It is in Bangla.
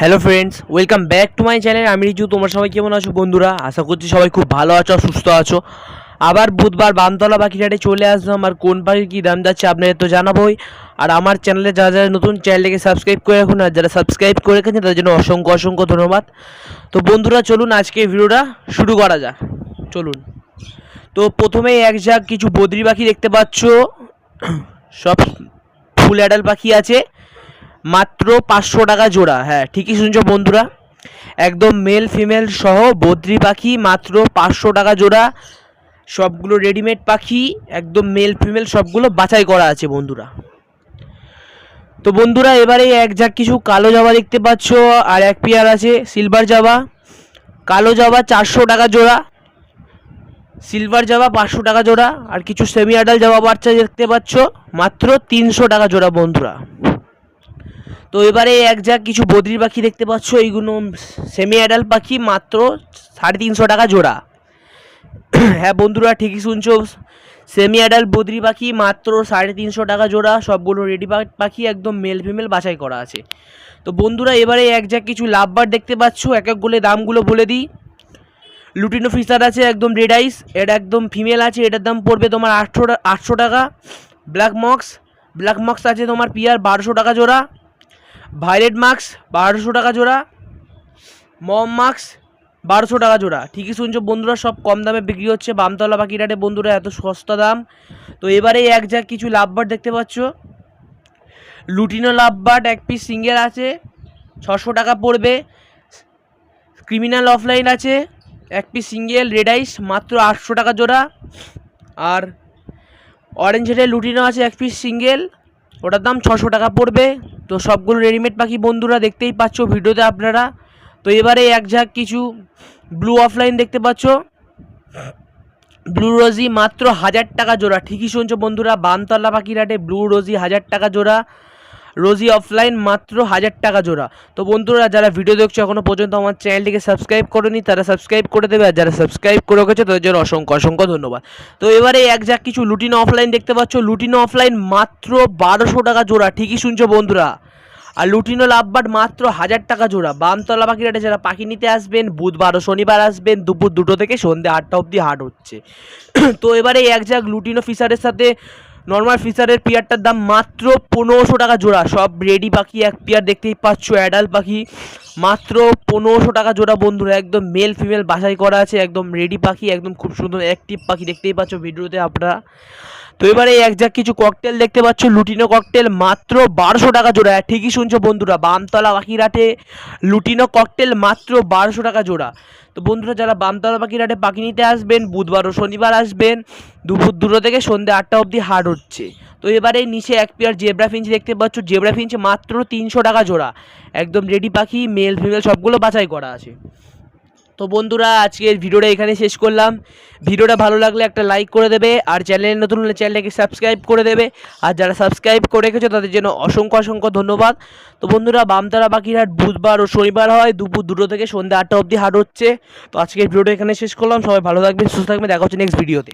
Hello friends, welcome back to my channel. আমি রিজু। তোমার সবাই কেমন আছো বন্ধুরা? আশা করছি সবাই খুব ভালো আছো, সুস্থ আছো। আবার বুধবার বামতলা পাখিরহাটে চলে আসলাম। আর কোন পাখির কী দাম যাচ্ছে আপনাদের তো জানাবোই। আর আমার চ্যানেলে যারা যারা নতুন, চ্যানেলটাকে সাবস্ক্রাইব করে রাখুন। আর যারা সাবস্ক্রাইব করে রেখেছেন তাদের জন্য অসংখ্য অসংখ্য ধন্যবাদ। তো বন্ধুরা চলুন আজকে ভিডিওটা শুরু করা যাক। চলুন। তো প্রথমেই এক ঝাঁক কিছু বদ্রি পাখি দেখতে পাচ্ছ। সব ফুল অ্যাডাল্ট পাখি আছে, মাত্র 500 টাকা জোড়া। হ্যাঁ, ঠিকই শুনছো বন্ধুরা, একদম মেল ফিমেল সহ বদ্রি পাখি মাত্র 500 টাকা জোড়া। সবগুলো রেডিমেড পাখি, একদম মেল ফিমেল সবগুলো বাছাই করা আছে বন্ধুরা। তো বন্ধুরা এবারে এক ঝাঁক কিছু কালো জাবা দেখতে পাচ্ছ, আর এক পেয়ার আছে সিলভার জাবা। কালো জাবা 400 টাকা জোড়া, সিলভার জাবা 500 টাকা জোড়া। আর কিছু সেমি অ্যাডাল জাবা বাচ্চা দেখতে পাচ্ছ, মাত্র 300 টাকা জোড়া বন্ধুরা। তো এবারে এক ঝাঁক কিছু বদ্রি পাখি দেখতে পাচ্ছ, এইগুলো সেমি অ্যাডাল্ট পাখি, মাত্র 350 টাকা জোড়া। হ্যাঁ বন্ধুরা, ঠিকই শুনছো, সেমি অ্যাডাল্ট বদ্রি পাখি মাত্র 350 টাকা জোড়া। সবগুলো রেডি পাখি, একদম মেল ফিমেল বাছাই করা আছে। তো বন্ধুরা এবারে এক ঝাঁক কিছু লাভবার্ড দেখতে পাচ্ছ, এক এক গোলে দামগুলো বলে দিই। লুটিনো ফিশার আছে একদম রেড আইস, এটা একদম ফিমেল আছে, এটার দাম পড়বে তোমার 800 টাকা। ব্ল্যাক মক্স আছে তোমার পিয়ার 1200 টাকা জোড়া। ভায়োলেট মাস্ক 1200 টাকা জোড়া। মম মাস্ক 1200 টাকা জোড়া। ঠিকই শুনছো বন্ধুরা, সব কম দামে বিক্রি হচ্ছে বামতলা পাখিরহাটে বন্ধুরা, এত সস্তা দাম। তো এবারে এক ঝাঁক কিছু লাভবার্ড দেখতে পাচ্ছ। লুটিনো লাভবার্ড এক পিস সিঙ্গেল আছে, 600 টাকা পড়বে। ক্রিমিনাল অফলাইন আছে এক পিস সিঙ্গেল রেড আইস, মাত্র 800 টাকা জোড়া। আর অরেঞ্জ হেডের লুটিনো আছে এক পিস সিঙ্গেল, ওটার দাম 600 টাকা পড়বে। তো সবগুলো রেডিমেড পাখি বন্ধুরা, দেখতেই পাচ্ছ ভিডিওতে আপনারা। তো এবারে এক ঝাঁক কিছু ব্লু অফলাইন দেখতে পাচ্ছ, ব্লু রোজি মাত্র 1000 টাকা জোড়া। ঠিকই শুনছো বন্ধুরা, বামতলা পাখিরহাটে ব্লু রোজি 1000 টাকা জোড়া। রোজি অফলাইন মাত্র 1000 টাকা জোড়া। তো বন্ধুরা যারা ভিডিও দেখছো এখনও পর্যন্ত আমার চ্যানেলটিকে সাবস্ক্রাইব করেনি, তারা সাবস্ক্রাইব করে দেবে। আর যারা সাবস্ক্রাইব করে রেখেছে তাদের জন্য অসংখ্য অসংখ্য ধন্যবাদ। তো এবারে এক ঝাঁক কিছু লুটিনো অফলাইন দেখতে পাচ্ছ, লুটিনো অফলাইন মাত্র 1200 টাকা জোড়া। ঠিকই শুনছো বন্ধুরা। আর লুটিনো লাভবার্ড মাত্র 1000 টাকা জোড়া। বামতলা পাখিরহাটে যারা পাখি নিতে আসবেন, বুধবার ও শনিবার আসবেন, দুপুর 2টো থেকে সন্ধ্যে 8টা অবধি হাট হচ্ছে। তো এবারে এক ঝাঁক লুটিনো ফিশারের সাথে নর্মাল ফিশারের পেয়ারটার দাম মাত্র 1500 টাকা জোড়া। সব রেডি পাখি, এক পেয়ার দেখতেই পাচ্ছ অ্যাডাল্ট পাখি, মাত্র 1500 টাকা জোড়া বন্ধুরা। একদম মেল ফিমেল বাছাই করা আছে, একদম রেডি পাখি, একদম খুব সুন্দর অ্যাক্টিভ পাখি, দেখতেই পাচ্ছ ভিডিওতে আপনারা। তো এবারে এক ঝাঁক কিছু ককটেল দেখতে পাচ্ছ, লুটিনো ককটেল মাত্র 1200 টাকা জোড়া। ঠিকই শুনছো বন্ধুরা, বামতলা পাখিরহাটে লুটিনো ককটেল মাত্র 1200 টাকা জোড়া। তো বন্ধুরা যারা বামতলা পাখিরহাটে পাখি নিতে আসবেন, বুধবার ও শনিবার আসবেন, দুপুর 2টো থেকে সন্ধ্যে 8টা অবধি হাট হচ্ছে। তো এবারে নিচে এক পেয়ার জেব্রা ফিঞ্চ দেখতে পাচ্ছ, জেব্রা ফিঞ্চ মাত্র 300 টাকা জোড়া। একদম রেডি পাখি, মেল ফিমেল সবগুলো বাছাই করা আছে। তো বন্ধুরা আজকের ভিডিওটা এখানে শেষ করলাম। ভিডিওটা ভালো লাগলে একটা লাইক করে দেবে, আর চ্যানেলে নতুন হলে চ্যানেলটাকে সাবস্ক্রাইব করে দেবে। আর যারা সাবস্ক্রাইব করে রেখেছো তাদের জন্য অসংখ্য অসংখ্য ধন্যবাদ। তো বন্ধুরা বামতলা পাখিরহাট বুধবার ও শনিবার হয়, দুপুর 2টো থেকে সন্ধ্যা 8টা অবধি হাট হচ্ছে। তো আজকের ভিডিওটা এখানে শেষ করলাম। সবাই ভালো থাকবেন, সুস্থ থাকবেন, দেখা হচ্ছে নেক্সট ভিডিওতে।